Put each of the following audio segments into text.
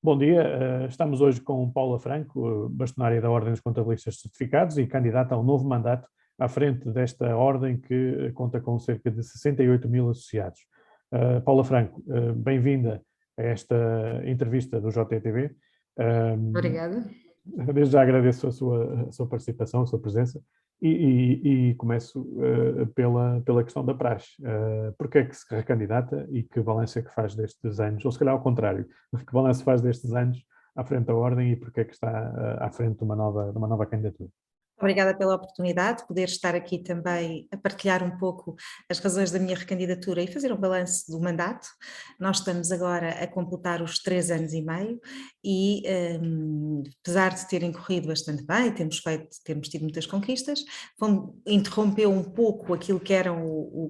Bom dia, estamos hoje com Paula Franco, bastonária da Ordem dos Contabilistas Certificados e candidata a um novo mandato à frente desta ordem que conta com cerca de 68 mil associados. Paula Franco, bem-vinda a esta entrevista do JTV. Obrigada. Desde já agradeço a sua participação, a sua presença e começo pela questão da praxe. Porque é que se recandidata e que balanço é que faz destes anos, ou se calhar ao contrário, que balanço faz destes anos à frente da Ordem e porque é que está à frente de uma nova candidatura? Obrigada pela oportunidade de poder estar aqui também a partilhar um pouco as razões da minha recandidatura e fazer um balanço do mandato. Nós estamos agora a completar os 3 anos e meio e, apesar de terem corrido bastante bem, temos tido muitas conquistas, interrompeu um pouco aquilo que era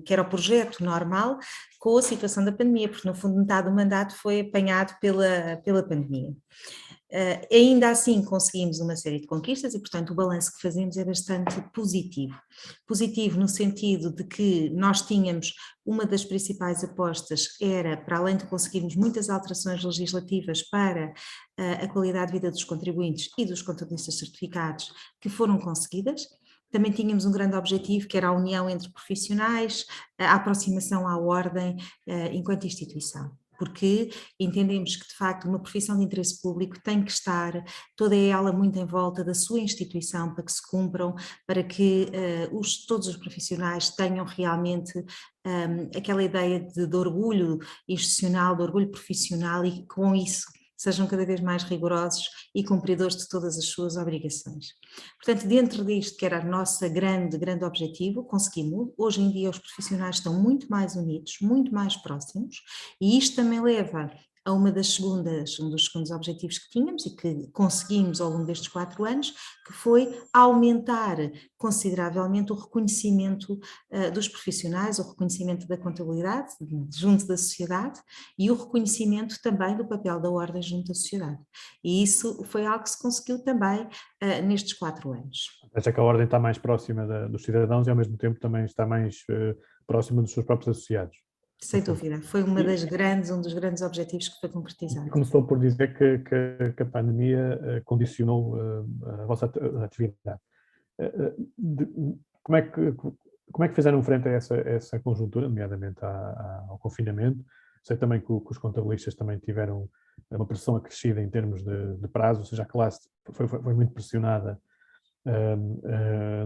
que era o projeto normal com a situação da pandemia, porque no fundo metade do mandato foi apanhado pela pandemia. Ainda assim conseguimos uma série de conquistas e, portanto, o balanço que fazemos é bastante positivo. Positivo no sentido de que nós tínhamos uma das principais apostas era, para além de conseguirmos muitas alterações legislativas para a qualidade de vida dos contribuintes e dos contabilistas certificados, que foram conseguidas. Também tínhamos um grande objetivo, que era a união entre profissionais, a aproximação à ordem enquanto instituição. Porque entendemos que, de facto, uma profissão de interesse público tem que estar toda ela muito em volta da sua instituição para que se cumpram, para que todos os profissionais tenham realmente aquela ideia de orgulho institucional, de orgulho profissional e com isso sejam cada vez mais rigorosos e cumpridores de todas as suas obrigações. Portanto, dentro disto, que era o nosso grande objetivo, conseguimos. Hoje em dia os profissionais estão muito mais unidos, muito mais próximos, e isto também leva a um dos segundos objetivos que tínhamos e que conseguimos ao longo destes 4 anos, que foi aumentar consideravelmente o reconhecimento dos profissionais, o reconhecimento da contabilidade junto da sociedade e o reconhecimento também do papel da ordem junto da sociedade. E isso foi algo que se conseguiu também nestes 4 anos. Acha que a Ordem está mais próxima dos cidadãos e ao mesmo tempo também está mais próxima dos seus próprios associados? Sem dúvida, foi um dos grandes objetivos que foi concretizado. Começou por dizer que a pandemia condicionou a vossa atividade. Como é que fizeram frente a essa conjuntura, nomeadamente ao confinamento? Sei também que os contabilistas também tiveram uma pressão acrescida em termos de prazo, ou seja, a classe foi muito pressionada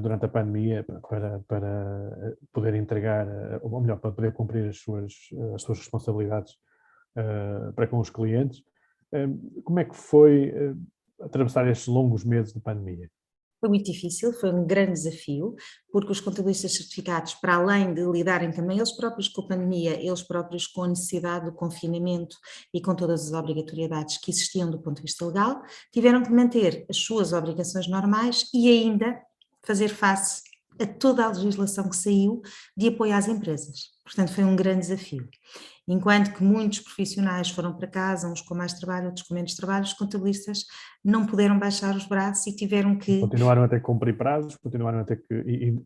durante a pandemia para poder entregar, ou melhor, para poder cumprir as suas responsabilidades para com os clientes. Como é que foi atravessar estes longos meses de pandemia? Foi muito difícil, foi um grande desafio, porque os contabilistas certificados, para além de lidarem também eles próprios com a pandemia, eles próprios com a necessidade do confinamento e com todas as obrigatoriedades que existiam do ponto de vista legal, tiveram que manter as suas obrigações normais e ainda fazer face a toda a legislação que saiu de apoio às empresas. Portanto, foi um grande desafio. Enquanto que muitos profissionais foram para casa, uns com mais trabalho, outros com menos trabalho, os contabilistas não puderam baixar os braços e tiveram que... Continuaram a ter que cumprir prazos, continuaram a ter que...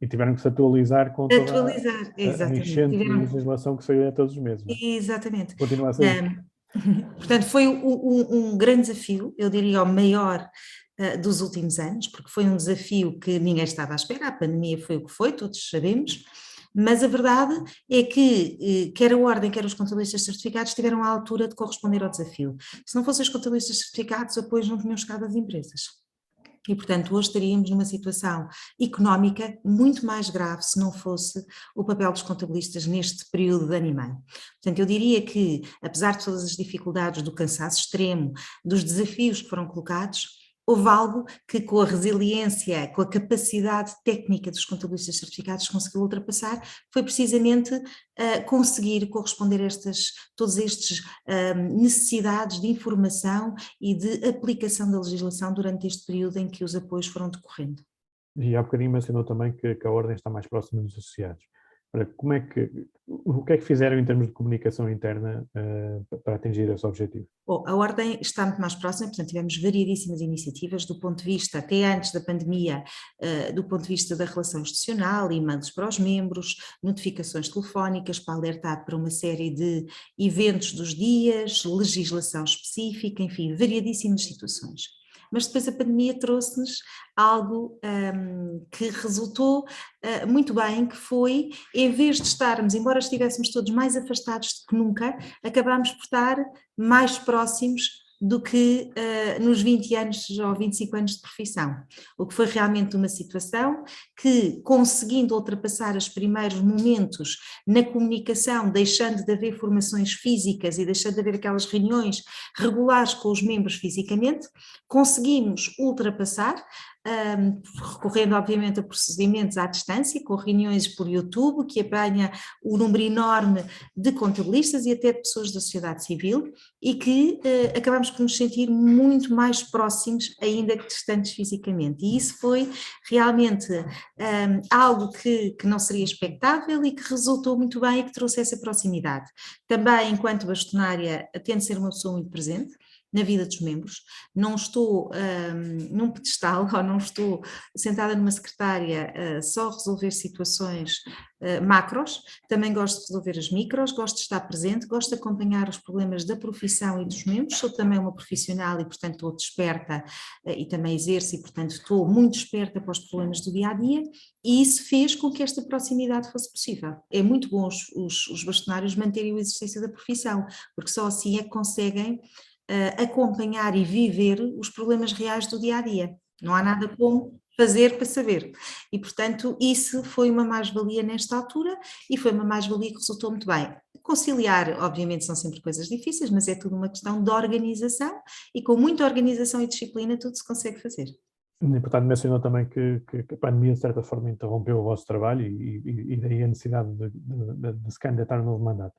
E tiveram que se atualizar com toda a enchente de legislação que saiu a todos os meses. Exatamente. Continua a ser. Portanto, foi um grande desafio, eu diria o maior dos últimos anos, porque foi um desafio que ninguém estava à espera, a pandemia foi o que foi, todos sabemos, mas a verdade é que quer a Ordem, quer os contabilistas certificados estiveram à altura de corresponder ao desafio. Se não fossem os contabilistas certificados, apoios não tinham chegado às empresas. E, portanto, hoje estaríamos numa situação económica muito mais grave se não fosse o papel dos contabilistas neste período de ano e meio. Portanto, eu diria que, apesar de todas as dificuldades, do cansaço extremo, dos desafios que foram colocados, houve algo que, com a resiliência, com a capacidade técnica dos contabilistas certificados, conseguiu ultrapassar, foi precisamente conseguir corresponder a todas estas necessidades de informação e de aplicação da legislação durante este período em que os apoios foram decorrendo. E há bocadinho mencionou também que a Ordem está mais próxima dos associados. Ora, o que é que fizeram em termos de comunicação interna para atingir esse objetivo? Bom, a Ordem está muito mais próxima, portanto tivemos variedíssimas iniciativas do ponto de vista, até antes da pandemia, do ponto de vista da relação institucional, e-mails para os membros, notificações telefónicas para alertar para uma série de eventos dos dias, legislação específica, enfim, variedíssimas situações. Mas depois a pandemia trouxe-nos algo que resultou muito bem, que foi, em vez de estarmos, embora estivéssemos todos mais afastados do que nunca, acabámos por estar mais próximos do que nos 20 anos ou 25 anos de profissão, o que foi realmente uma situação que, conseguindo ultrapassar os primeiros momentos na comunicação, deixando de haver formações físicas e deixando de haver aquelas reuniões regulares com os membros fisicamente, conseguimos ultrapassar, recorrendo obviamente a procedimentos à distância, com reuniões por YouTube, que apanha o número enorme de contabilistas e até de pessoas da sociedade civil, e que acabamos por nos sentir muito mais próximos, ainda que distantes fisicamente. E isso foi realmente algo que não seria expectável e que resultou muito bem e que trouxe essa proximidade. Também, enquanto bastonária, tento ser uma pessoa muito presente na vida dos membros, não estou num pedestal ou não estou sentada numa secretária só a resolver situações macros, também gosto de resolver as micros, gosto de estar presente, gosto de acompanhar os problemas da profissão e dos membros, sou também uma profissional e portanto estou desperta e também exerço e portanto estou muito desperta para os problemas do dia-a-dia e isso fez com que esta proximidade fosse possível. É muito bom os bastonários manterem o exercício da profissão, porque só assim é que conseguem acompanhar e viver os problemas reais do dia-a-dia. Não há nada como fazer para saber. E, portanto, isso foi uma mais-valia nesta altura e foi uma mais-valia que resultou muito bem. Conciliar, obviamente, são sempre coisas difíceis, mas é tudo uma questão de organização e com muita organização e disciplina tudo se consegue fazer. O deputado mencionou também que a pandemia, de certa forma, interrompeu o vosso trabalho e daí a necessidade de se candidatar a um novo mandato.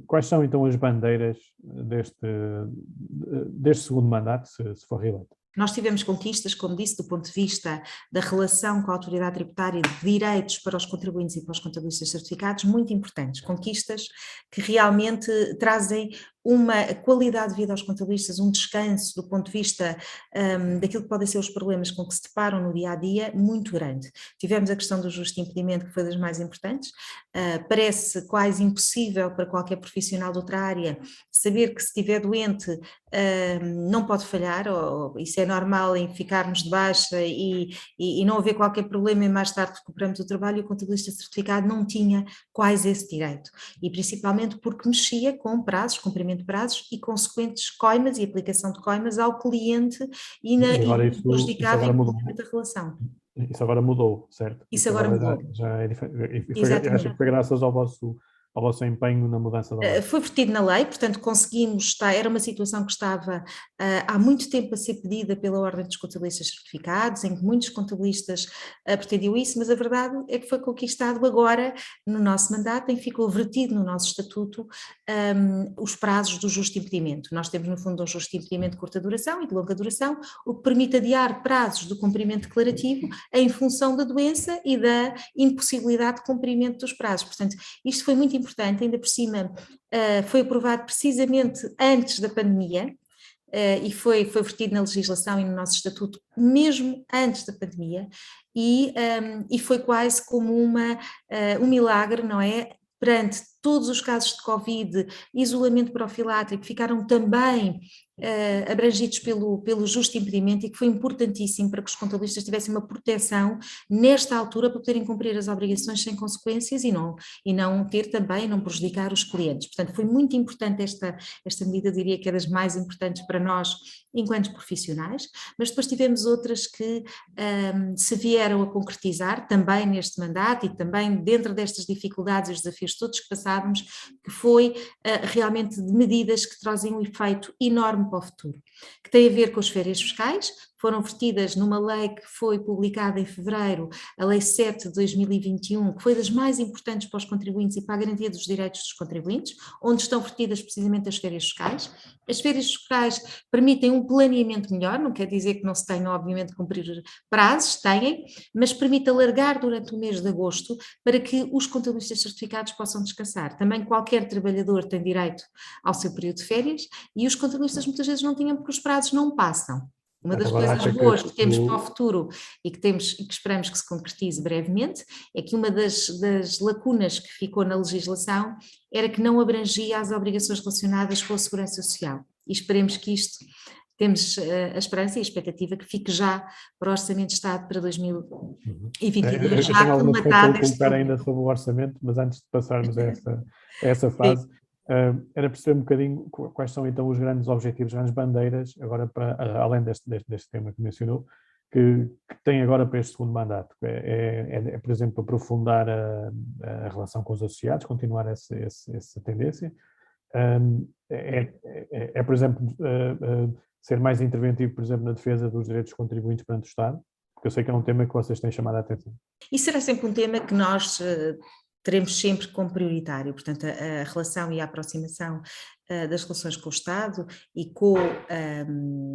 Quais são então as bandeiras deste segundo mandato, se for reeleito? Nós tivemos conquistas, como disse, do ponto de vista da relação com a autoridade tributária, de direitos para os contribuintes e para os contabilistas certificados, muito importantes, conquistas que realmente trazem uma qualidade de vida aos contabilistas, um descanso do ponto de vista daquilo que podem ser os problemas com que se deparam no dia-a-dia, muito grande. Tivemos a questão do justo impedimento, que foi das mais importantes, parece quase impossível para qualquer profissional de outra área saber que se estiver doente não pode falhar, ou isso é normal em ficarmos de baixa e não haver qualquer problema e mais tarde recuperamos o trabalho, e o contabilista certificado não tinha quase esse direito, e principalmente porque mexia com prazos, cumprimento de prazos e consequentes coimas e aplicação de coimas ao cliente e prejudicava a relação. Isso agora mudou, certo? Isso agora mudou. Já é diferente. Acho que foi graças ao vosso empenho na mudança da lei. Foi vertido na lei, portanto conseguimos, era uma situação que estava há muito tempo a ser pedida pela Ordem dos Contabilistas Certificados, em que muitos contabilistas pretendiam isso, mas a verdade é que foi conquistado agora no nosso mandato, em que ficou vertido no nosso estatuto os prazos do justo impedimento. Nós temos no fundo um justo impedimento de curta duração e de longa duração, o que permite adiar prazos do cumprimento declarativo em função da doença e da impossibilidade de cumprimento dos prazos. Portanto, isto foi muito importante, ainda por cima foi aprovado precisamente antes da pandemia e foi vertido na legislação e no nosso estatuto mesmo antes da pandemia e foi quase como um milagre, não é? Perante todos os casos de Covid, isolamento profilático, ficaram também abrangidos pelo justo impedimento e que foi importantíssimo para que os contabilistas tivessem uma proteção nesta altura para poderem cumprir as obrigações sem consequências e não ter também, não prejudicar os clientes. Portanto, foi muito importante esta medida, diria que é das mais importantes para nós enquanto profissionais, mas depois tivemos outras que se vieram a concretizar também neste mandato e também dentro destas dificuldades e os desafios todos que passávamos, que foi realmente de medidas que trazem um efeito enorme para o futuro, que tem a ver com as férias fiscais. foram vertidas numa lei que foi publicada em fevereiro, a Lei 7 de 2021, que foi das mais importantes para os contribuintes e para a garantia dos direitos dos contribuintes, onde estão vertidas precisamente as férias fiscais. As férias fiscais permitem um planeamento melhor, não quer dizer que não se tenham, obviamente, de cumprir prazos, têm, mas permite alargar durante o mês de agosto para que os contabilistas certificados possam descansar. Também qualquer trabalhador tem direito ao seu período de férias e os contabilistas muitas vezes não tinham porque os prazos não passam. Uma das Agora coisas acha boas que temos para o que futuro e que esperamos que se concretize brevemente é que uma das lacunas que ficou na legislação era que não abrangia as obrigações relacionadas com a segurança social. E esperemos que isto, temos a esperança e a expectativa que fique já para o Orçamento de Estado para 2022, eu já tenho algumas coisas para acomatado este colocar ainda problema. sobre o orçamento, mas antes de passarmos a essa fase, era perceber um bocadinho quais são então os grandes objetivos, as grandes bandeiras, agora para, além deste tema que mencionou, que tem agora para este segundo mandato. Por exemplo, aprofundar a relação com os associados, continuar essa tendência. Por exemplo, ser mais interventivo, por exemplo, na defesa dos direitos dos contribuintes perante o Estado, porque eu sei que é um tema que vocês têm chamado a atenção. E será sempre um tema que nós teremos sempre como prioritário, portanto a relação e a aproximação das relações com o Estado e com,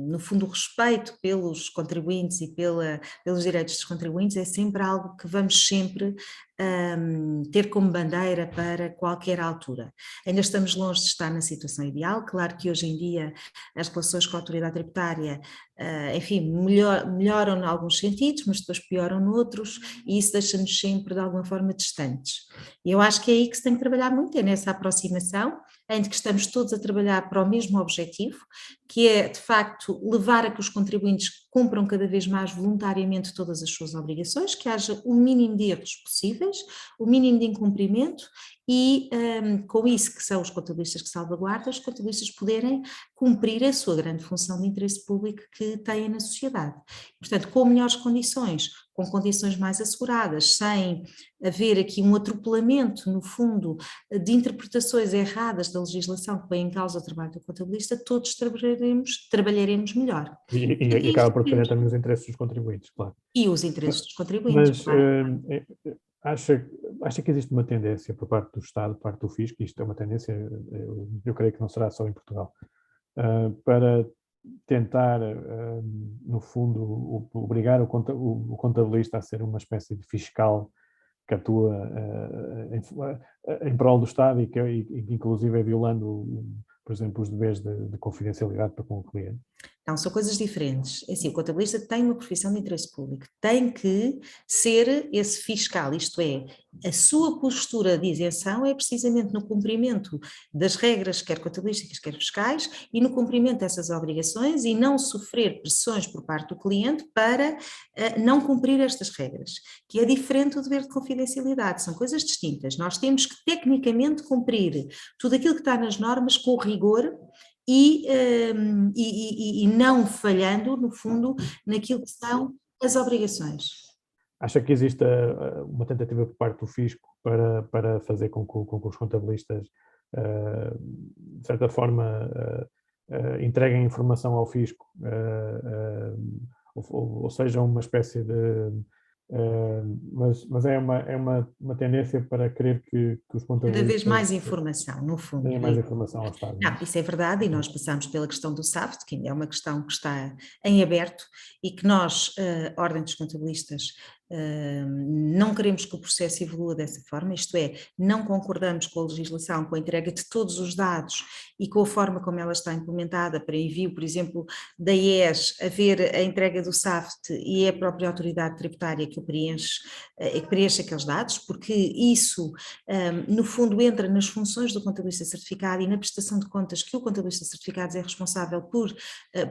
no fundo, o respeito pelos contribuintes e pelos direitos dos contribuintes é sempre algo que vamos sempre ter como bandeira para qualquer altura. Ainda estamos longe de estar na situação ideal, claro que hoje em dia as relações com a autoridade tributária, enfim, melhoram em alguns sentidos, mas depois pioram noutros e isso deixa-nos sempre de alguma forma distantes. E eu acho que é aí que se tem que trabalhar muito, é nessa aproximação, em que estamos todos a trabalhar para o mesmo objetivo, que é, de facto, levar a que os contribuintes cumpram cada vez mais voluntariamente todas as suas obrigações, que haja o mínimo de erros possíveis, o mínimo de incumprimento e, com isso, que são os contabilistas que salvaguardam, os contabilistas poderem cumprir a sua grande função de interesse público que têm na sociedade. Portanto, com melhores condições, com condições mais asseguradas, sem haver aqui um atropelamento, no fundo, de interpretações erradas da legislação que põe em causa o trabalho do contabilista, todos trabalharemos melhor. E acaba por defender também os interesses dos contribuintes, claro. E os interesses dos contribuintes, Mas claro. acha que existe uma tendência por parte do Estado, por parte do Fisco, isto é uma tendência, eu creio que não será só em Portugal, para tentar, no fundo, obrigar o contabilista a ser uma espécie de fiscal que atua em prol do Estado e que inclusive é violando, por exemplo, os deveres de confidencialidade para com o cliente? Não, são coisas diferentes. É assim, o contabilista tem uma profissão de interesse público, tem que ser esse fiscal, isto é, a sua postura de isenção é precisamente no cumprimento das regras, quer contabilísticas, quer fiscais, e no cumprimento dessas obrigações e não sofrer pressões por parte do cliente para não cumprir estas regras, que é diferente do dever de confidencialidade, são coisas distintas. Nós temos que tecnicamente cumprir tudo aquilo que está nas normas com rigor e não falhando, no fundo, naquilo que são as obrigações. Acha que existe uma tentativa por parte do Fisco para fazer com que os contabilistas, de certa forma, entreguem informação ao Fisco, ou seja, uma espécie de... mas é uma tendência para querer que os contabilistas... Cada vez mais informação, no fundo. Deem mais informação ao Estado. Não, isso é verdade e nós passamos pela questão do SAFT, que ainda é uma questão que está em aberto e que nós, Ordem dos Contabilistas, não queremos que o processo evolua dessa forma, isto é, não concordamos com a legislação, com a entrega de todos os dados e com a forma como ela está implementada para envio, por exemplo, da IES, haver a entrega do SAFT e é a própria autoridade tributária que preenche aqueles dados, porque isso, no fundo, entra nas funções do contabilista certificado e na prestação de contas que o contabilista certificado é responsável por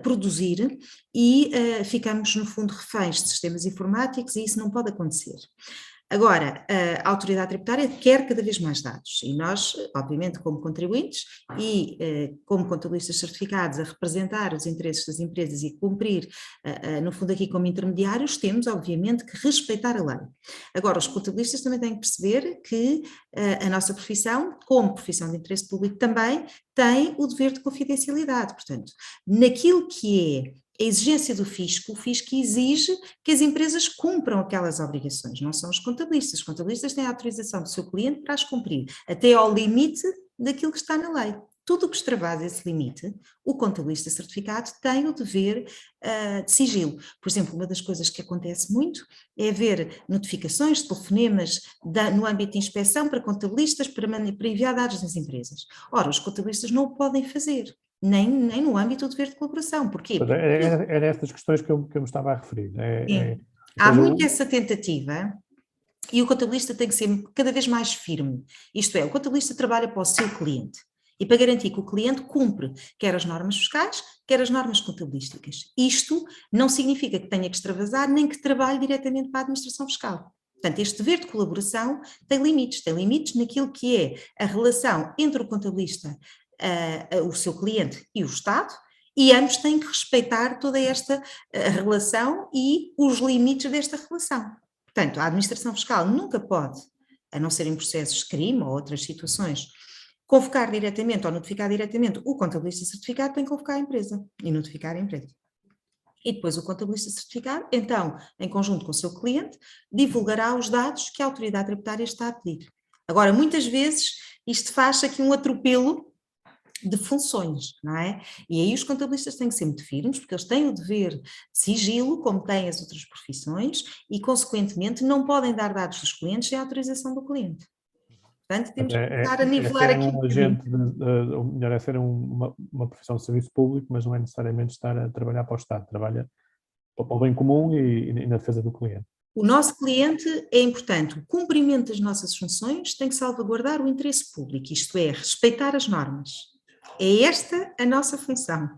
produzir e ficamos, no fundo, reféns de sistemas informáticos e isso não pode acontecer. Agora, a autoridade tributária quer cada vez mais dados e nós, obviamente, como contribuintes e como contabilistas certificados a representar os interesses das empresas e cumprir, no fundo aqui como intermediários, temos, obviamente, que respeitar a lei. Agora, os contabilistas também têm que perceber que a nossa profissão, como profissão de interesse público também, tem o dever de confidencialidade. Portanto, naquilo que é a exigência do fisco, o fisco exige que as empresas cumpram aquelas obrigações, não são os contabilistas. Os contabilistas têm a autorização do seu cliente para as cumprir, até ao limite daquilo que está na lei. Tudo o que extravasa esse limite, o contabilista certificado tem o dever de sigilo. Por exemplo, uma das coisas que acontece muito é haver notificações, telefonemas no âmbito de inspeção para contabilistas para enviar dados das empresas. Ora, os contabilistas não o podem fazer. Nem no âmbito do dever de colaboração. Porquê? Mas era estas questões que eu me estava a referir. Há muito essa tentativa e o contabilista tem que ser cada vez mais firme. Isto é, o contabilista trabalha para o seu cliente e para garantir que o cliente cumpre quer as normas fiscais, quer as normas contabilísticas. Isto não significa que tenha que extravasar nem que trabalhe diretamente para a administração fiscal. Portanto, este dever de colaboração tem limites naquilo que é a relação entre o contabilista, o seu cliente e o Estado, e ambos têm que respeitar toda esta relação e os limites desta relação. Portanto, a administração fiscal nunca pode, a não ser em processos de crime ou outras situações, convocar diretamente ou notificar diretamente o contabilista certificado, tem que convocar a empresa e notificar a empresa. E depois o contabilista certificado, então, em conjunto com o seu cliente, divulgará os dados que a autoridade tributária está a pedir. Agora, muitas vezes, isto faz aqui um atropelo de funções, não é? E aí os contabilistas têm que ser muito firmes, porque eles têm o dever de sigilo, como têm as outras profissões, e, consequentemente, não podem dar dados dos clientes sem a autorização do cliente. Portanto, temos que estar a nivelar aqui um agente, ou melhor, é ser uma profissão de serviço público, mas não é necessariamente estar a trabalhar para o Estado, trabalha para o bem comum e na defesa do cliente. O nosso cliente é importante, o cumprimento das nossas funções tem que salvaguardar o interesse público, isto é, respeitar as normas. É esta a nossa função.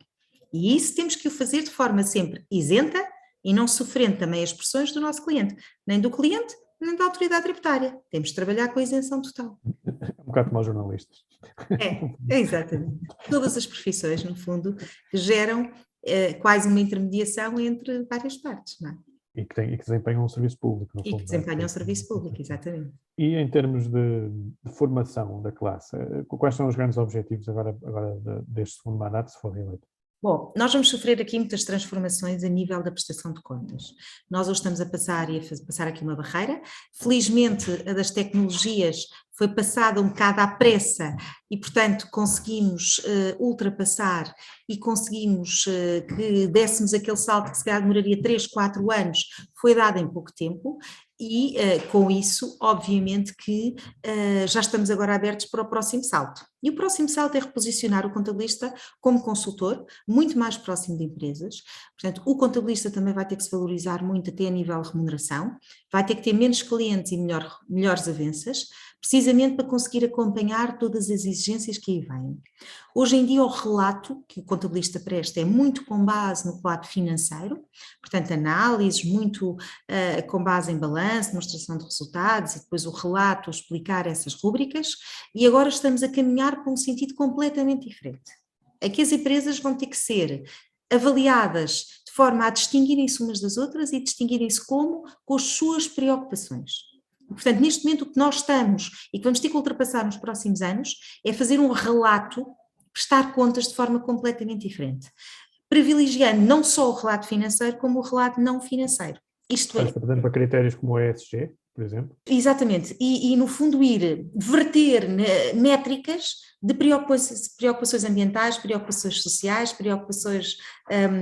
E isso temos que o fazer de forma sempre isenta e não sofrendo também as pressões do nosso cliente, nem do cliente, nem da autoridade tributária. Temos de trabalhar com a isenção total. É um bocado como os jornalistas. É exatamente. Todas as profissões, no fundo, que geram quase uma intermediação entre várias partes, não é? E que desempenham um serviço público, no fundo. E que desempenham um serviço público, exatamente. E em termos de formação da classe, quais são os grandes objetivos agora deste segundo mandato, se for reeleito? Bom, nós vamos sofrer aqui muitas transformações a nível da prestação de contas. Nós hoje estamos a passar aqui uma barreira. Felizmente, a das tecnologias foi passada um bocado à pressa e, portanto, conseguimos ultrapassar e conseguimos que dessemos aquele salto que se calhar demoraria 3, 4 anos, foi dado em pouco tempo. E com isso, obviamente que já estamos agora abertos para o próximo salto. E o próximo salto é reposicionar o contabilista como consultor, muito mais próximo de empresas. Portanto, o contabilista também vai ter que se valorizar muito até a nível de remuneração, vai ter que ter menos clientes e melhores avanças, precisamente para conseguir acompanhar todas as exigências que aí vêm. Hoje em dia o relato que o contabilista presta é muito com base no relato financeiro, portanto análises muito com base em balanço, demonstração de resultados e depois o relato explicar essas rúbricas, e agora estamos a caminhar para um sentido completamente diferente. Aqui as empresas vão ter que ser avaliadas de forma a distinguirem-se umas das outras e distinguirem-se como? Com as suas preocupações. Portanto, neste momento o que nós estamos e que vamos ter que ultrapassar nos próximos anos é fazer um relato, prestar contas de forma completamente diferente, privilegiando não só o relato financeiro como o relato não financeiro. Isto é, por exemplo, para critérios como o ESG, por exemplo? Exatamente, e no fundo ir verter métricas de preocupações ambientais, preocupações sociais, preocupações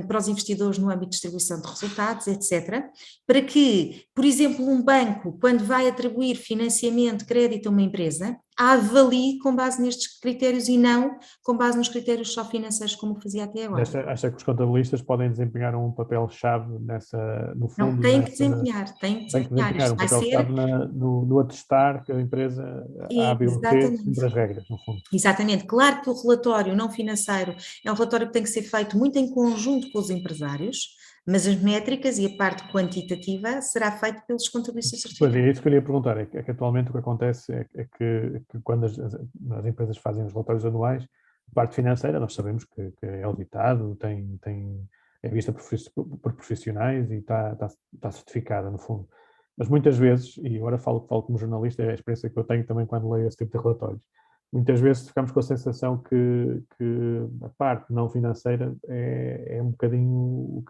para os investidores no âmbito de distribuição de resultados, etc., para que, por exemplo, um banco, quando vai atribuir financiamento, crédito a uma empresa, a avalie com base nestes critérios e não com base nos critérios só financeiros como fazia até agora. Acha que os contabilistas podem desempenhar um papel-chave no fundo? Não, têm que desempenhar. Um papel-chave no atestar que a empresa A, B ou C cumpre as regras, no fundo. Exatamente. Claro que o relatório não financeiro é um relatório que tem que ser feito muito em conjunto com os empresários, mas as métricas e a parte quantitativa será feita pelos contabilistas certificados. Pois é, isso que eu ia perguntar, é que atualmente o que acontece é que quando as empresas fazem os relatórios anuais, a parte financeira nós sabemos que é auditado, é vista por profissionais e está certificada, no fundo. Mas muitas vezes, e agora falo como jornalista, é a experiência que eu tenho também quando leio esse tipo de relatórios, muitas vezes ficamos com a sensação que a parte não financeira é um bocadinho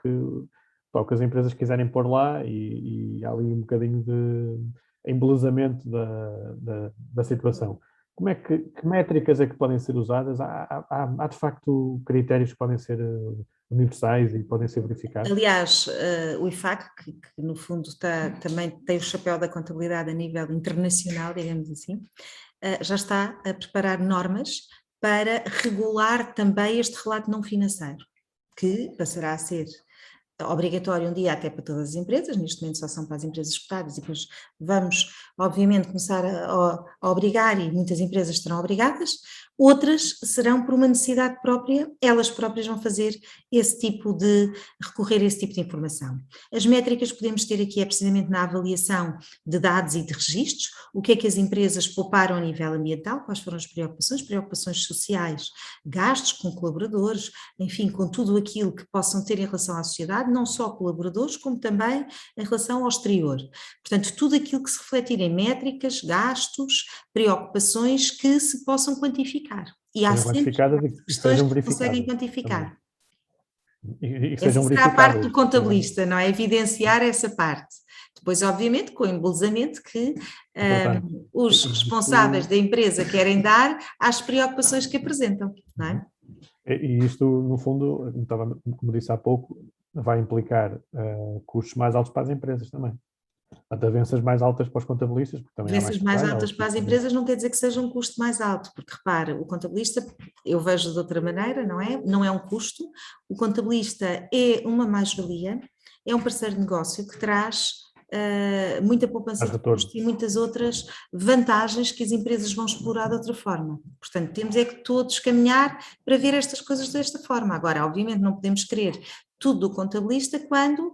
o que as empresas quiserem pôr lá e há ali um bocadinho de embelezamento da situação. Que métricas é que podem ser usadas? Há de facto critérios que podem ser universais e podem ser verificados? Aliás, o IFAC, que no fundo também tem o chapéu da contabilidade a nível internacional, digamos assim, já está a preparar normas para regular também este relato não financeiro, que passará a ser obrigatório um dia até para todas as empresas, neste momento só são para as empresas cotadas e depois vamos, obviamente, começar a obrigar, e muitas empresas estarão obrigadas, outras serão por uma necessidade própria, elas próprias vão fazer esse tipo de, recorrer a esse tipo de informação. As métricas que podemos ter aqui é precisamente na avaliação de dados e de registros, o que é que as empresas pouparam a nível ambiental, quais foram as preocupações sociais, gastos com colaboradores, enfim, com tudo aquilo que possam ter em relação à sociedade, não só colaboradores, como também em relação ao exterior. Portanto, tudo aquilo que se refletir em métricas, gastos, preocupações que se possam quantificar. E há Sejam sempre quantificadas e que questões sejam que conseguem verificadas quantificar. também. E que Essa sejam será a parte verificáveis. do contabilista, não é? Evidenciar essa parte. Depois, obviamente, com o embelezamento que Importante. os responsáveis Isto, da empresa querem dar às preocupações que apresentam, não é? e isto, no fundo, como disse há pouco, vai implicar custos mais altos para as empresas também. Portanto, avanças mais altas para os contabilistas, porque também há mais Diferenças mais trabalho. altas para as empresas não quer dizer que seja um custo mais alto, porque repare, o contabilista, eu vejo de outra maneira, não é? Não é um custo, o contabilista é uma mais-valia, é um parceiro de negócio que traz muita poupança Mais de retorno. custo e muitas outras vantagens que as empresas vão explorar de outra forma. Portanto, temos é que todos caminhar para ver estas coisas desta forma. Agora, obviamente, não podemos querer tudo do contabilista quando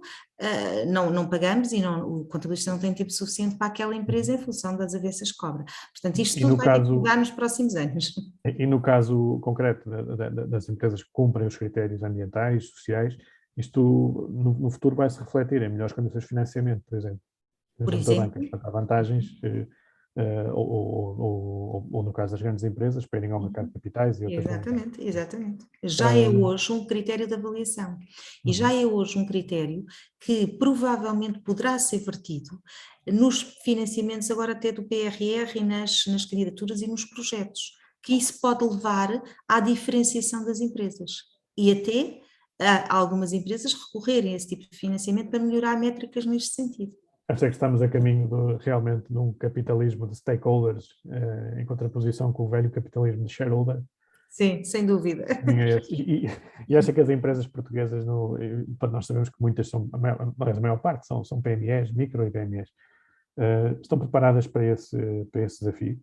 não pagamos e o contabilista não tem tempo suficiente para aquela empresa em função das avessas que cobra. Portanto, isto tudo vai ter que mudar nos próximos anos. E no caso concreto das empresas que cumprem os critérios ambientais, sociais, isto no futuro vai se refletir em melhores condições de financiamento, por exemplo, Por junto a bancas. exemplo, Portanto, há vantagens, ou no caso das grandes empresas, para irem ao mercado de capitais e outras vantagens. exatamente, exatamente. Já é hoje um critério de avaliação e já é hoje um critério que provavelmente poderá ser vertido nos financiamentos agora até do PRR e nas candidaturas e nos projetos, que isso pode levar à diferenciação das empresas e até algumas empresas recorrerem a esse tipo de financiamento para melhorar métricas neste sentido. Acho que estamos a caminho realmente de um capitalismo de stakeholders, em contraposição com o velho capitalismo de shareholder. Sim, sem dúvida. E acho que as empresas portuguesas, nós sabemos que muitas são, a maior parte são PMEs, micro e PMEs, estão preparadas para esse desafio?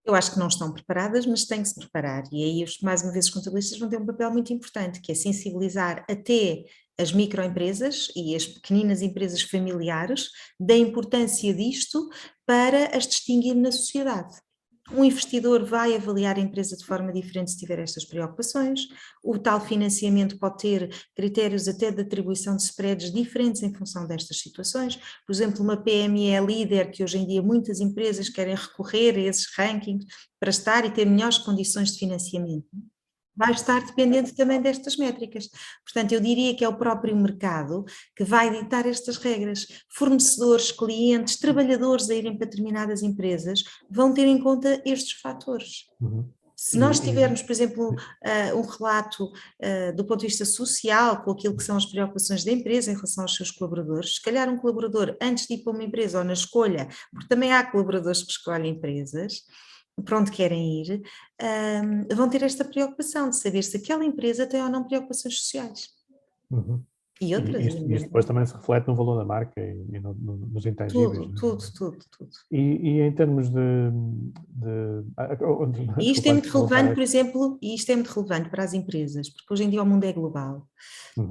Eu acho que não estão preparadas, mas têm que se preparar. E aí, mais uma vez, os contabilistas vão ter um papel muito importante, que é sensibilizar até as microempresas e as pequeninas empresas familiares da importância disto para as distinguir na sociedade. Um investidor vai avaliar a empresa de forma diferente se tiver estas preocupações, o tal financiamento pode ter critérios até de atribuição de spreads diferentes em função destas situações. Por exemplo, uma PME é líder, que hoje em dia muitas empresas querem recorrer a esses rankings para estar e ter melhores condições de financiamento. Vai estar dependente também destas métricas. Portanto, eu diria que é o próprio mercado que vai ditar estas regras. Fornecedores, clientes, trabalhadores a irem para determinadas empresas vão ter em conta estes fatores. Se nós tivermos, por exemplo, um relato do ponto de vista social, com aquilo que são as preocupações da empresa em relação aos seus colaboradores, se calhar um colaborador, antes de ir para uma empresa ou na escolha, porque também há colaboradores que escolhem empresas, para onde querem ir, vão ter esta preocupação de saber se aquela empresa tem ou não preocupações sociais. E outras. Isto depois também se reflete no valor da marca e nos intangíveis. Tudo. E em termos E isto é muito relevante, por exemplo, e isto é muito relevante para as empresas, porque hoje em dia o mundo é global.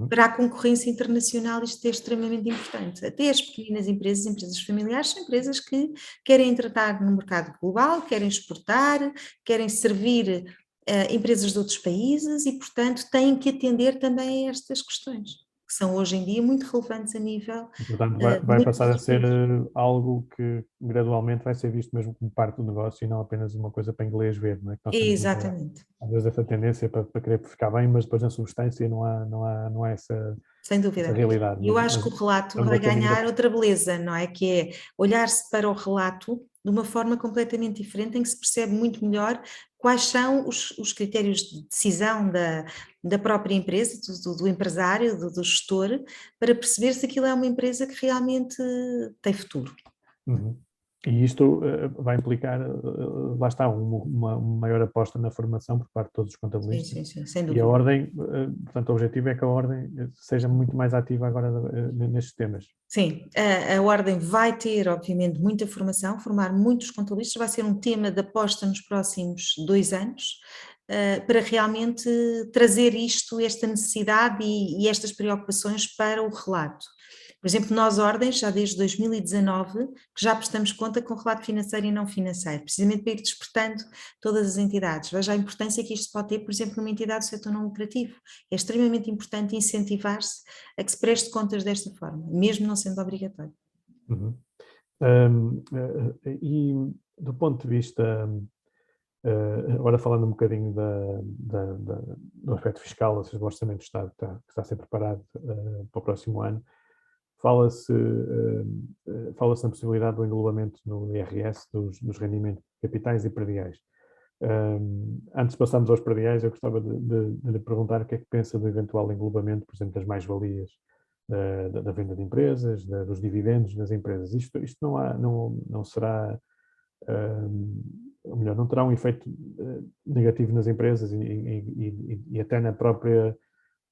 Para a concorrência internacional isto é extremamente importante. Até as pequenas empresas familiares, são empresas que querem entrar no mercado global, querem exportar, querem servir empresas de outros países e, portanto, têm que atender também a estas questões, que que são hoje em dia muito relevantes a nível Portanto, de vai muitas passar a ser pessoas. algo que gradualmente vai ser visto mesmo como parte do negócio e não apenas uma coisa para inglês ver, não é? Que nós temos Exatamente, às vezes essa tendência para querer ficar bem, mas depois na substância não há sem essa dúvida. realidade. E eu acho Mas que o relato estamos vai a caminho ganhar outra beleza, não é? Que é olhar-se para o relato de uma forma completamente diferente, em que se percebe muito melhor quais são os critérios de decisão da própria empresa, do empresário, do gestor, para perceber se aquilo é uma empresa que realmente tem futuro. Uhum. E isto vai implicar, lá está, uma maior aposta na formação por parte de todos os Sim, contabilistas. sim, sim, sem E a dúvida. ordem, portanto, o objetivo é que a ordem seja muito mais ativa agora nestes temas. Sim, a Ordem vai ter, obviamente, muita formação, formar muitos contabilistas, vai ser um tema de aposta nos próximos 2 anos, para realmente trazer isto, esta necessidade e estas preocupações para o relato. Por exemplo, nós, Ordens, já desde 2019, que já prestamos conta com relato financeiro e não financeiro, precisamente para ir despertando todas as entidades. Veja a importância que isto pode ter, por exemplo, numa entidade do setor não lucrativo. É extremamente importante incentivar-se a que se preste contas desta forma, mesmo não sendo obrigatório. Uhum. E do ponto de vista, agora falando um bocadinho do aspecto fiscal, ou seja, do Orçamento do Estado que está a ser preparado para o próximo ano, fala-se na possibilidade do englobamento no IRS dos rendimentos de capitais e prediais. Antes de passarmos aos prediais, eu gostava de lhe perguntar o que é que pensa do eventual englobamento, por exemplo, das mais-valias da venda de empresas, dos dividendos das empresas. Isto não será, ou melhor, não terá um efeito negativo nas empresas e até na própria,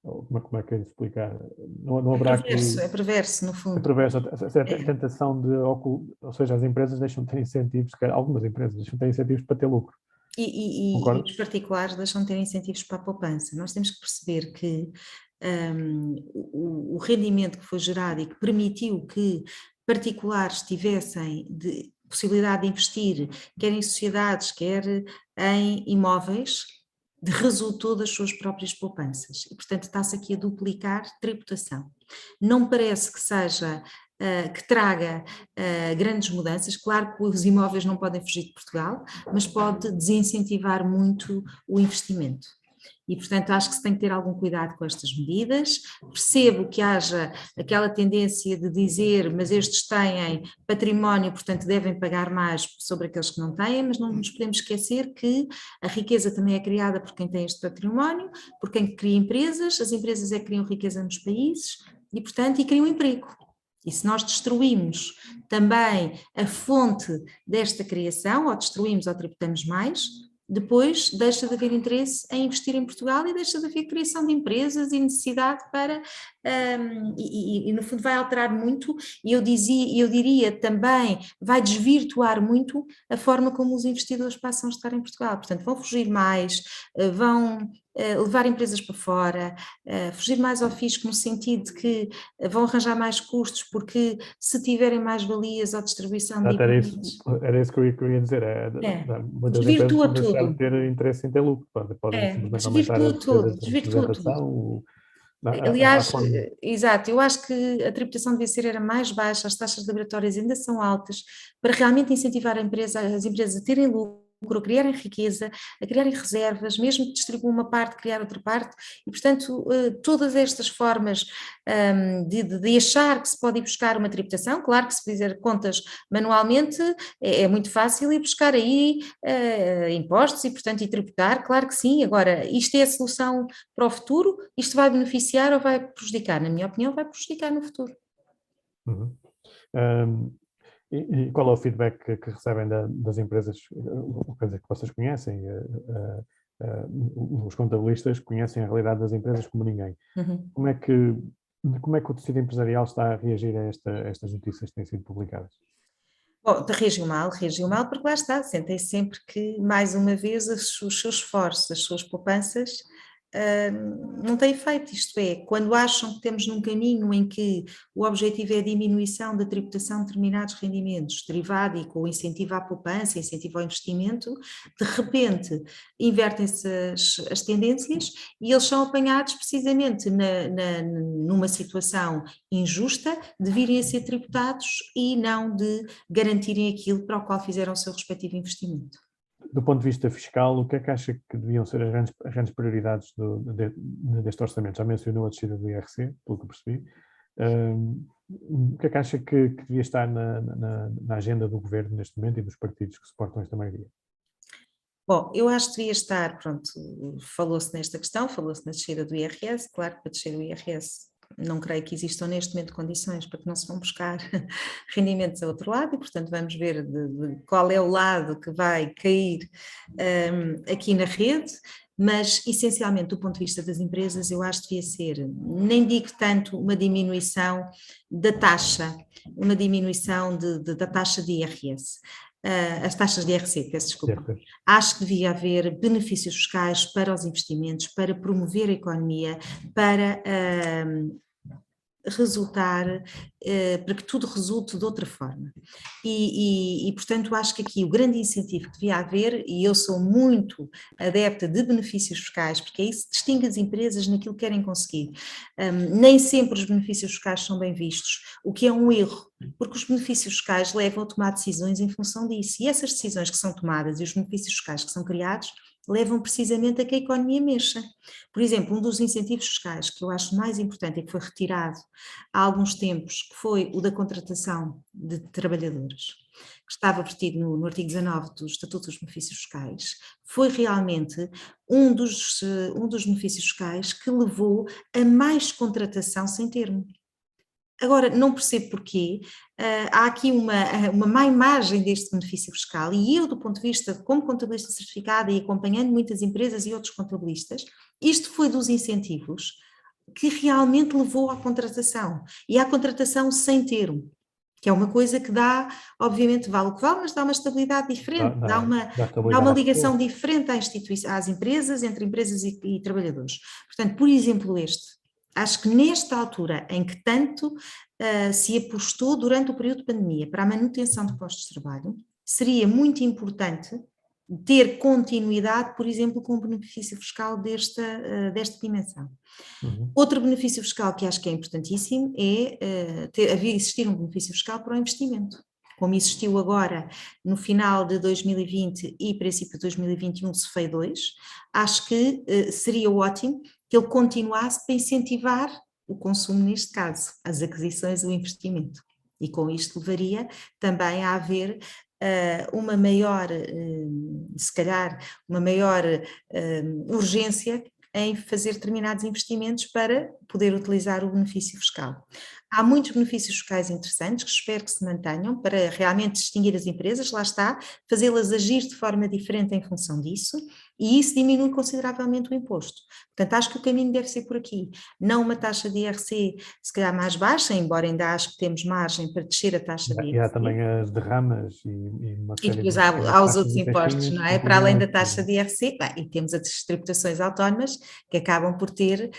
como é que é de explicar? Não haverá aqui É perverso, no a fundo. perversa É. tentação ou seja, as empresas deixam de ter incentivos, algumas empresas deixam de ter incentivos para ter lucro. E Concorda? os particulares deixam de ter incentivos para a poupança. Nós temos que perceber que o rendimento que foi gerado e que permitiu que particulares tivessem de possibilidade de investir, quer em sociedades, quer em imóveis, resultou das suas próprias poupanças. E, portanto, está-se aqui a duplicar tributação. Não me parece que seja que traga grandes mudanças. Claro que os imóveis não podem fugir de Portugal, mas pode desincentivar muito o investimento. E, portanto, acho que se tem que ter algum cuidado com estas medidas. Percebo que haja aquela tendência de dizer, mas estes têm património, portanto devem pagar mais sobre aqueles que não têm, mas não nos podemos esquecer que a riqueza também é criada por quem tem este património, por quem cria empresas, as empresas é que criam riqueza nos países e, portanto, e criam emprego. E se nós destruímos também a fonte desta criação, ou destruímos ou tributamos mais, depois deixa de haver interesse em investir em Portugal e deixa de haver criação de empresas e necessidade para, no fundo vai alterar muito, e eu diria também, vai desvirtuar muito a forma como os investidores passam a estar em Portugal. Portanto, vão fugir mais, vão levar empresas para fora, fugir mais ao fisco no sentido de que vão arranjar mais custos, porque se tiverem mais valias ou distribuição de dividendos. Era isso que eu ia dizer. É, Muitas empresas desvirtua vão deixar de tudo. ter interesse em ter lucro. Podem simplesmente aumentar as Desvirtua despesas tudo, de desvirtua tudo. representação, a Aliás, forma. exato, eu acho que a tributação devia ser era mais baixa, as taxas liberatórias ainda são altas, para realmente incentivar as empresas a terem lucro, a criarem riqueza, a criarem reservas, mesmo que distribuam uma parte, criar outra parte, e portanto todas estas formas de achar que se pode ir buscar uma tributação, claro que se fizer contas manualmente é muito fácil ir buscar aí impostos e portanto ir tributar, claro que sim, agora isto é a solução para o futuro, isto vai beneficiar ou vai prejudicar? Na minha opinião vai prejudicar no futuro. Uhum. Um, e qual é o feedback que recebem das empresas, coisa que vocês conhecem? Os contabilistas conhecem a realidade das empresas como ninguém. Uhum. Como é que o tecido empresarial está a reagir a estas notícias que têm sido publicadas? Bom, reagiu mal porque lá está, sentem sempre que mais uma vez os seus esforços, as suas poupanças não tem efeito, isto é, quando acham que estamos num caminho em que o objetivo é a diminuição da tributação de determinados rendimentos, derivado e com incentivo à poupança, incentivo ao investimento, de repente invertem-se as tendências e eles são apanhados precisamente numa situação injusta de virem a ser tributados e não de garantirem aquilo para o qual fizeram o seu respectivo investimento. Do ponto de vista fiscal, o que é que acha que deviam ser as grandes prioridades deste orçamento? Já mencionou a descida do IRC, pelo que percebi. O que é que acha que devia estar na agenda do governo neste momento e dos partidos que suportam esta maioria? Bom, eu acho que devia estar, pronto, falou-se nesta questão, falou-se na descida do IRS, claro que para descer do IRS não creio que existam neste momento condições para que não se vão buscar rendimentos a outro lado e, portanto, vamos ver de qual é o lado que vai cair aqui na rede, mas, essencialmente, do ponto de vista das empresas, eu acho que devia ser, nem digo tanto uma diminuição da taxa, uma diminuição da taxa de IRS. As taxas de IRC, peço desculpa. Acho que devia haver benefícios fiscais para os investimentos, para promover a economia, para resultar, para que tudo resulte de outra forma. Portanto, acho que aqui o grande incentivo que devia haver, e eu sou muito adepta de benefícios fiscais, porque é isso que distingue as empresas naquilo que querem conseguir. Nem sempre os benefícios fiscais são bem vistos, o que é um erro, porque os benefícios fiscais levam a tomar decisões em função disso, e essas decisões que são tomadas e os benefícios fiscais que são criados levam precisamente a que a economia mexa. Por exemplo, um dos incentivos fiscais que eu acho mais importante e que foi retirado há alguns tempos, que foi o da contratação de trabalhadores, que estava vertido no artigo 19 do Estatuto dos Benefícios Fiscais, foi realmente um dos benefícios fiscais que levou a mais contratação sem termo. Agora, não percebo porquê, há aqui uma má imagem deste benefício fiscal e eu, do ponto de vista como contabilista certificada e acompanhando muitas empresas e outros contabilistas, isto foi dos incentivos que realmente levou à contratação e à contratação sem termo, que é uma coisa que dá, obviamente vale o que vale, mas dá uma estabilidade diferente, dá uma ligação diferente às empresas, entre empresas e trabalhadores. Portanto, por exemplo, acho que nesta altura em que tanto se apostou durante o período de pandemia para a manutenção de postos de trabalho, seria muito importante ter continuidade, por exemplo, com o benefício fiscal desta dimensão. Outro benefício fiscal que acho que é importantíssimo é existir um benefício fiscal para o investimento. Como existiu agora no final de 2020 e princípio de 2021, CEFEI 2, acho que seria ótimo que ele continuasse para incentivar o consumo, neste caso, as aquisições e o investimento. E com isto levaria também a haver uma maior, se calhar, uma maior urgência em fazer determinados investimentos para poder utilizar o benefício fiscal. Há muitos benefícios fiscais interessantes que espero que se mantenham para realmente distinguir as empresas, lá está, fazê-las agir de forma diferente em função disso, e isso diminui consideravelmente o imposto. Portanto, acho que o caminho deve ser por aqui, não uma taxa de IRC se calhar mais baixa, embora ainda acho que temos margem para descer a taxa de IRC. E há também as derramas e uma série depois há os outros impostos, não é? Para além da taxa de IRC, e temos as tributações autónomas que acabam por ter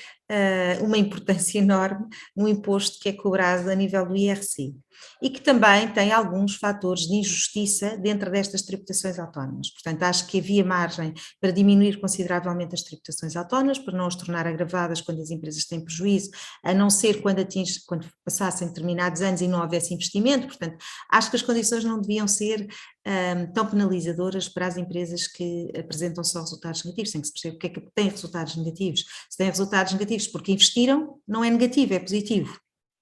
uma importância enorme no imposto que é cobrado a nível do IRC e que também tem alguns fatores de injustiça dentro destas tributações autónomas. Portanto, acho que havia margem para diminuir consideravelmente as tributações autónomas, para não as tornar agravadas quando as empresas têm prejuízo, a não ser quando passassem determinados anos e não houvesse investimento. Portanto, acho que as condições não deviam ser tão penalizadoras para as empresas que apresentam só resultados negativos. Tem que se perceber porque é que têm resultados negativos. Se têm resultados negativos porque investiram, não é negativo, é positivo.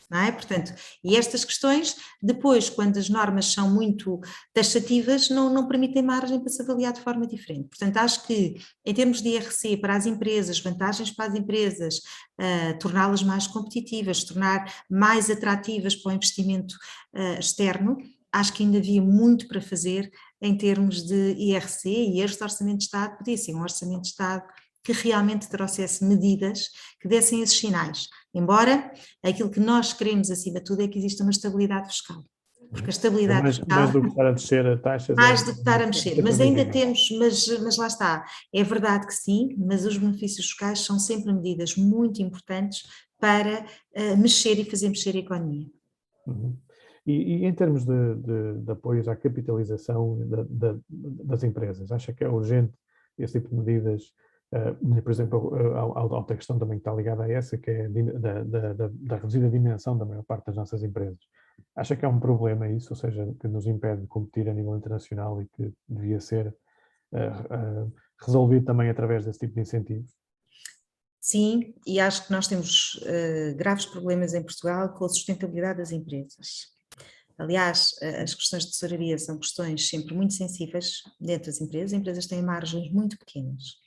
Não é? Portanto, e estas questões, depois, quando as normas são muito taxativas, não permitem margem para se avaliar de forma diferente. Portanto, acho que, em termos de IRC, para as empresas, vantagens para as empresas, torná-las mais competitivas, tornar mais atrativas para o investimento externo, acho que ainda havia muito para fazer em termos de IRC, e este Orçamento de Estado podia ser um Orçamento de Estado que realmente trouxesse medidas que dessem esses sinais. Embora aquilo que nós queremos, acima de tudo, é que exista uma estabilidade fiscal. porque a estabilidade Mais fiscal... do que estar a descer a taxas... Mais do que estar a mexer, mas ainda temos, mas lá está, é verdade que sim, mas os benefícios fiscais são sempre medidas muito importantes para mexer e fazer mexer a economia. Uhum. E em termos de apoios à capitalização das empresas, acha que é urgente esse tipo de medidas? Por exemplo, há outra questão também que está ligada a essa, que é da reduzida dimensão da maior parte das nossas empresas. Acha que é um problema isso, ou seja, que nos impede de competir a nível internacional e que devia ser resolvido também através desse tipo de incentivos? Sim, e acho que nós temos graves problemas em Portugal com a sustentabilidade das empresas. Aliás, as questões de tesouraria são questões sempre muito sensíveis dentro das empresas. As empresas têm margens muito pequenas.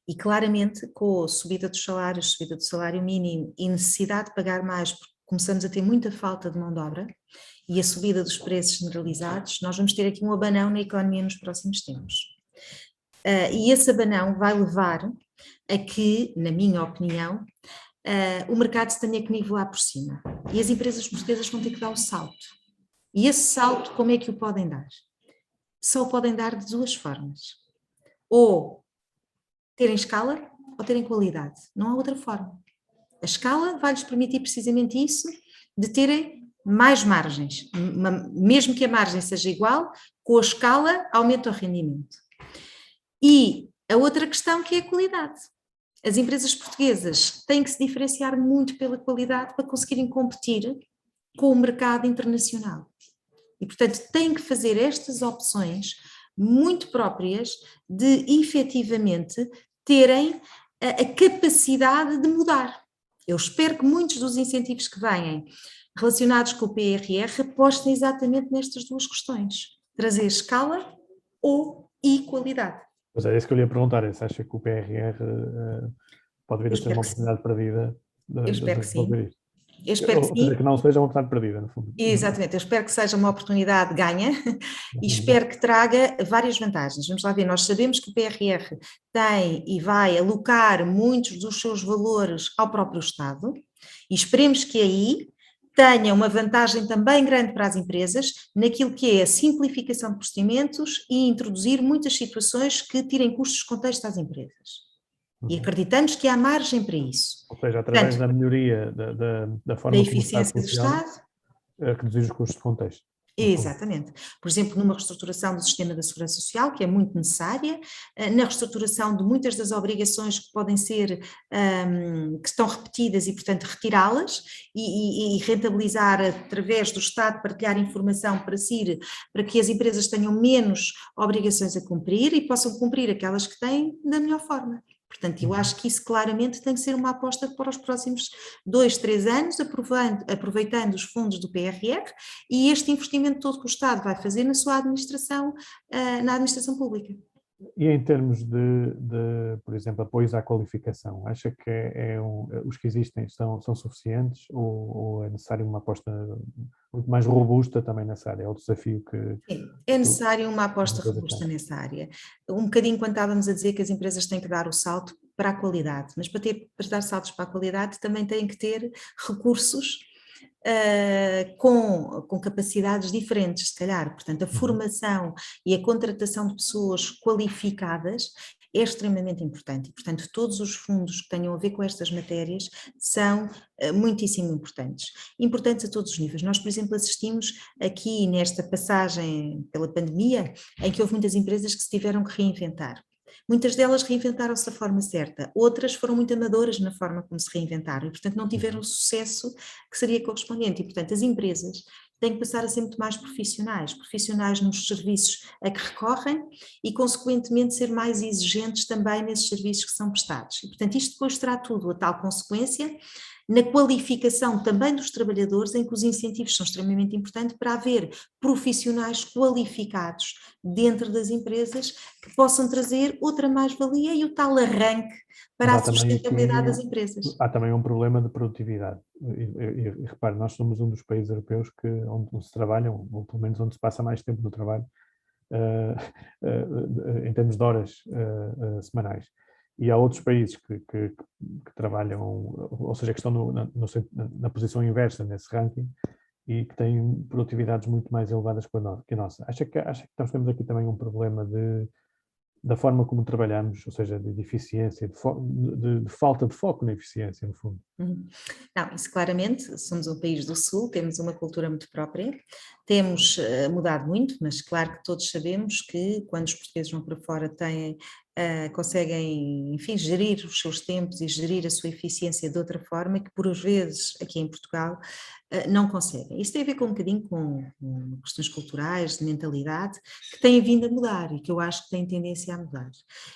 E claramente, com a subida dos salários, subida do salário mínimo e necessidade de pagar mais, porque começamos a ter muita falta de mão de obra, e a subida dos preços generalizados, nós vamos ter aqui um abanão na economia nos próximos tempos. E esse abanão vai levar a que, na minha opinião, o mercado se tenha que nivelar por cima. E as empresas portuguesas vão ter que dar o salto. E esse salto, como é que o podem dar? Só o podem dar de duas formas. Ou terem escala ou terem qualidade. Não há outra forma. A escala vai-lhes permitir precisamente isso, de terem mais margens. Mesmo que a margem seja igual, com a escala aumenta o rendimento. E a outra questão que é a qualidade. As empresas portuguesas têm que se diferenciar muito pela qualidade para conseguirem competir com o mercado internacional. E, portanto, têm que fazer estas opções muito próprias de, efetivamente, terem a capacidade de mudar. Eu espero que muitos dos incentivos que vêm relacionados com o PRR apostem exatamente nestas duas questões. Trazer escala e qualidade. Pois é isso que eu lhe ia perguntar, se acha que o PRR pode vir a ser uma oportunidade perdida de resolver isto? Eu espero que Ou seja, sim. que não seja uma oportunidade perdida, no fundo. Exatamente, eu espero que seja uma oportunidade ganha e espero que traga várias vantagens. Vamos lá ver, nós sabemos que o PRR tem e vai alocar muitos dos seus valores ao próprio Estado e esperemos que aí tenha uma vantagem também grande para as empresas naquilo que é a simplificação de procedimentos e introduzir muitas situações que tirem custos de contexto às empresas. E acreditamos que há margem para isso. Ou seja, através da melhoria da forma como o Estado funciona, reduzir os custos de contexto. Exatamente. Por exemplo, numa reestruturação do sistema da segurança social, que é muito necessária, na reestruturação de muitas das obrigações que podem ser, que estão repetidas e, portanto, retirá-las e rentabilizar através do Estado, partilhar informação para que as empresas tenham menos obrigações a cumprir e possam cumprir aquelas que têm da melhor forma. Portanto, eu acho que isso claramente tem que ser uma aposta para os próximos 2, 3 anos, aproveitando os fundos do PRR e este investimento todo que o Estado vai fazer na sua administração, na administração pública. E em termos por exemplo, apoios à qualificação, acha que os que existem são suficientes ou é necessário uma aposta muito mais robusta também nessa área? É o desafio que... Sim, é necessário uma aposta robusta nessa área. Um bocadinho quando estávamos a dizer que as empresas têm que dar o salto para a qualidade, mas para dar saltos para a qualidade também têm que ter recursos com capacidades diferentes, se calhar. Portanto, a formação e a contratação de pessoas qualificadas é extremamente importante e, portanto, todos os fundos que tenham a ver com estas matérias são muitíssimo importantes. Importantes a todos os níveis. Nós, por exemplo, assistimos aqui nesta passagem pela pandemia, em que houve muitas empresas que se tiveram que reinventar. Muitas delas reinventaram-se da forma certa, outras foram muito amadoras na forma como se reinventaram e, portanto, não tiveram o sucesso que seria correspondente. E, portanto, as empresas têm que passar a ser muito mais profissionais nos serviços a que recorrem e, consequentemente, ser mais exigentes também nesses serviços que são prestados. E, portanto, isto depois terá tudo a tal consequência na qualificação também dos trabalhadores, em que os incentivos são extremamente importantes para haver profissionais qualificados dentro das empresas que possam trazer outra mais-valia e o tal arranque para a sustentabilidade das empresas. Há também um problema de produtividade. E repare, nós somos um dos países europeus onde se trabalham, ou pelo menos onde se passa mais tempo no trabalho, em termos de horas semanais. E há outros países que trabalham, ou seja, que estão na posição inversa nesse ranking e que têm produtividades muito mais elevadas que a nossa. Acha que nós temos aqui também um problema da forma como trabalhamos, ou seja, de eficiência, de falta de foco na eficiência, no fundo? Não, isso claramente, somos um país do Sul, temos uma cultura muito própria, temos mudado muito, mas claro que todos sabemos que quando os portugueses vão para fora conseguem, enfim, gerir os seus tempos e gerir a sua eficiência de outra forma que por vezes aqui em Portugal não conseguem. Isso tem a ver com um bocadinho com questões culturais, de mentalidade, que têm vindo a mudar e que eu acho que têm tendência a mudar.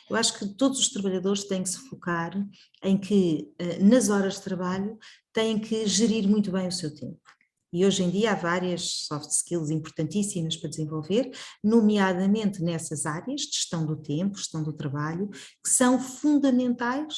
Eu acho que todos os trabalhadores têm que se focar em que nas horas de trabalho têm que gerir muito bem o seu tempo. E hoje em dia há várias soft skills importantíssimas para desenvolver, nomeadamente nessas áreas de gestão do tempo, gestão do trabalho, que são fundamentais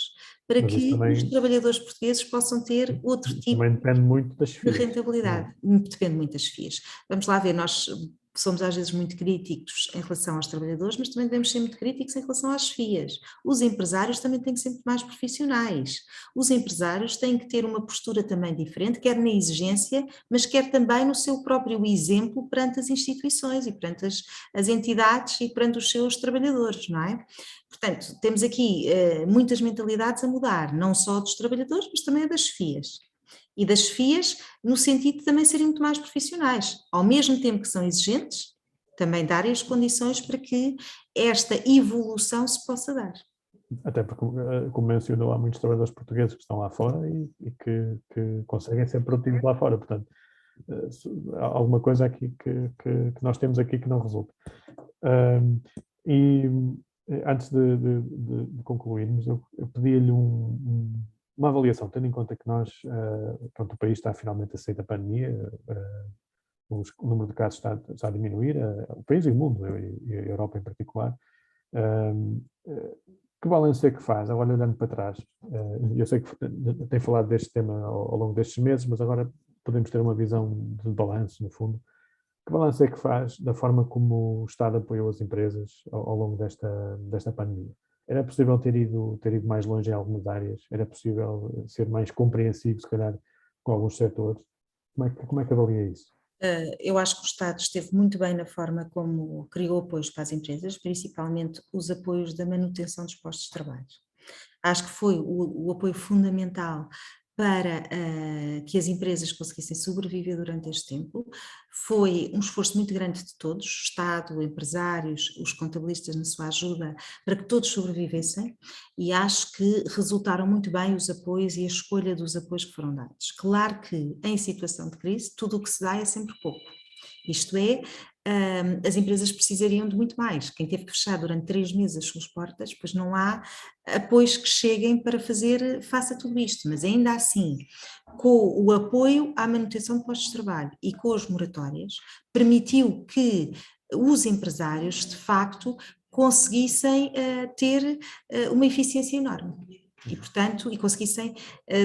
para Mas isso que os também, trabalhadores portugueses possam ter outro isso tipo também depende muito das de FIAs, não é? rentabilidade. Depende muito das FIAs. Vamos lá ver, nós somos às vezes muito críticos em relação aos trabalhadores, mas também devemos ser muito críticos em relação às FIAs. Os empresários também têm que ser muito mais profissionais. Os empresários têm que ter uma postura também diferente, quer na exigência, mas quer também no seu próprio exemplo perante as instituições e perante as entidades e perante os seus trabalhadores, não é? Portanto, temos aqui muitas mentalidades a mudar, não só dos trabalhadores, mas também das FIAs. E das FIAs no sentido de também serem muito mais profissionais, ao mesmo tempo que são exigentes, também darem as condições para que esta evolução se possa dar. Até porque, como mencionou, há muitos trabalhadores portugueses que estão lá fora e que conseguem ser produtivos lá fora. Portanto, há alguma coisa aqui que nós temos aqui que não resulta. E antes de concluirmos, eu pedi-lhe uma avaliação, tendo em conta que nós, pronto, o país está finalmente a sair da pandemia, o número de casos está a diminuir, o país e o mundo, e a Europa em particular. Que balanço é que faz, agora olhando para trás? Eu sei que tem falado deste tema ao longo destes meses, mas agora podemos ter uma visão de balanço, no fundo. Que balanço é que faz da forma como o Estado apoiou as empresas ao longo desta pandemia? Era possível ter ido mais longe em algumas áreas? Era possível ser mais compreensivo, se calhar, com alguns setores? Como é que avalia isso? Eu acho que o Estado esteve muito bem na forma como criou apoios para as empresas, principalmente os apoios da manutenção dos postos de trabalho. Acho que foi o apoio fundamental para que as empresas conseguissem sobreviver durante este tempo. Foi um esforço muito grande de todos, o Estado, empresários, os contabilistas na sua ajuda, para que todos sobrevivessem, e acho que resultaram muito bem os apoios e a escolha dos apoios que foram dados. Claro que em situação de crise, tudo o que se dá é sempre pouco. Isto é, as empresas precisariam de muito mais. Quem teve que fechar durante 3 meses as suas portas, pois não há apoios que cheguem para fazer face a tudo isto, mas ainda assim, com o apoio à manutenção de postos de trabalho e com as moratórias, permitiu que os empresários, de facto, conseguissem ter uma eficiência enorme. E, portanto, conseguissem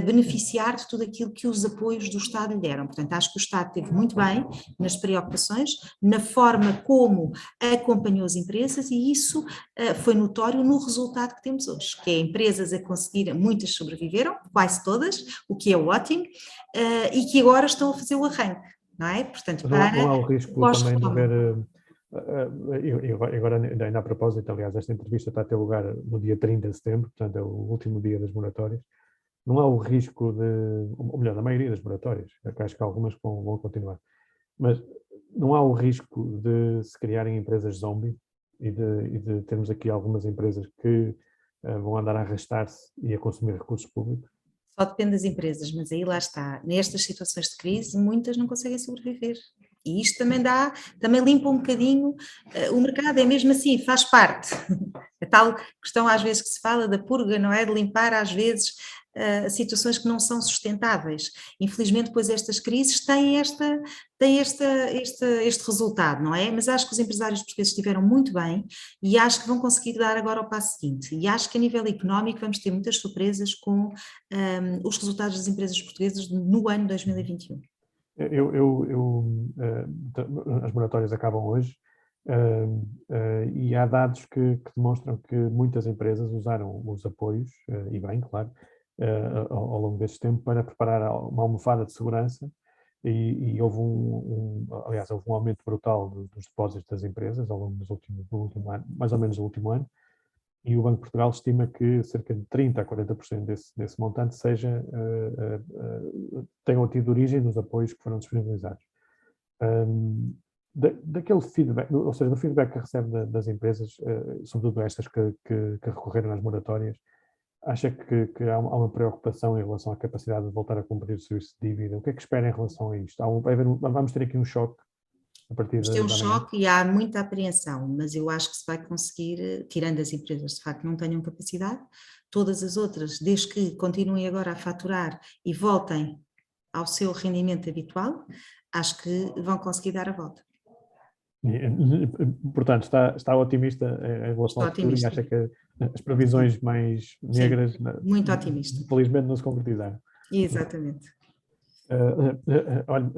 beneficiar de tudo aquilo que os apoios do Estado lhe deram. Portanto, acho que o Estado esteve muito bem nas preocupações, na forma como acompanhou as empresas, e isso foi notório no resultado que temos hoje, que é empresas a conseguir, muitas sobreviveram, quase todas, o que é ótimo, e que agora estão a fazer o arranque, não é? Portanto, Mas não há para o o risco também de pós-reforma. haver, e agora ainda a propósito, aliás, esta entrevista está a ter lugar no dia 30 de setembro, portanto é o último dia das moratórias, não há o risco ou melhor, na maioria das moratórias, acho que algumas vão continuar, mas não há o risco de se criarem empresas zombie e de termos aqui algumas empresas que vão andar a arrastar-se e a consumir recursos públicos? Só depende das empresas, mas aí lá está. Nestas situações de crise, muitas não conseguem sobreviver. E isto também limpa um bocadinho o mercado, é mesmo assim, faz parte. A tal questão às vezes que se fala da purga, não é? De limpar às vezes situações que não são sustentáveis. Infelizmente, depois estas crises têm este resultado, não é? Mas acho que os empresários portugueses estiveram muito bem e acho que vão conseguir dar agora o passo seguinte. E acho que a nível económico vamos ter muitas surpresas com os resultados das empresas portuguesas no ano 2021. As moratórias acabam hoje, e há dados que demonstram que muitas empresas usaram os apoios, e bem, claro, ao longo deste tempo, para preparar uma almofada de segurança e houve aliás, houve um aumento brutal dos depósitos das empresas ao longo do último ano, mais ou menos do último ano, e o Banco de Portugal estima que cerca de 30% a 40% desse montante tenham tido origem nos apoios que foram disponibilizados. Daquele feedback, ou seja, do feedback que recebe das empresas, sobretudo estas que recorreram às moratórias, acha que há uma preocupação em relação à capacidade de voltar a cumprir o serviço de dívida? O que é que espera em relação a isto? Vamos ter aqui um choque a partir Vamos ter um de amanhã? choque e há muita apreensão, mas eu acho que se vai conseguir, tirando as empresas de facto não tenham capacidade, todas as outras, desde que continuem agora a faturar e voltem ao seu rendimento habitual, acho que vão conseguir dar a volta. Portanto, está otimista em relação Estou ao futuro e otimista. acha que as previsões mais negras, Sim, muito otimista. felizmente, não se concretizaram. Exatamente. Olha,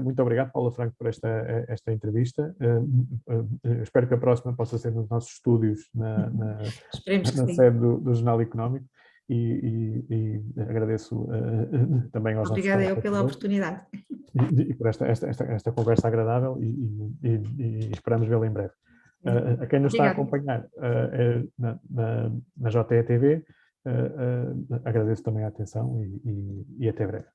muito obrigado, Paula Franco, por esta entrevista. Espero que a próxima possa ser nos nossos estúdios Esperemos que na sim. sede do Jornal Económico e agradeço também aos nossos Obrigada eu pela telespectadores oportunidade. e por esta conversa agradável e esperamos vê-la em breve. A quem nos está a Obrigada. acompanhar na JETV, agradeço também a atenção e até breve.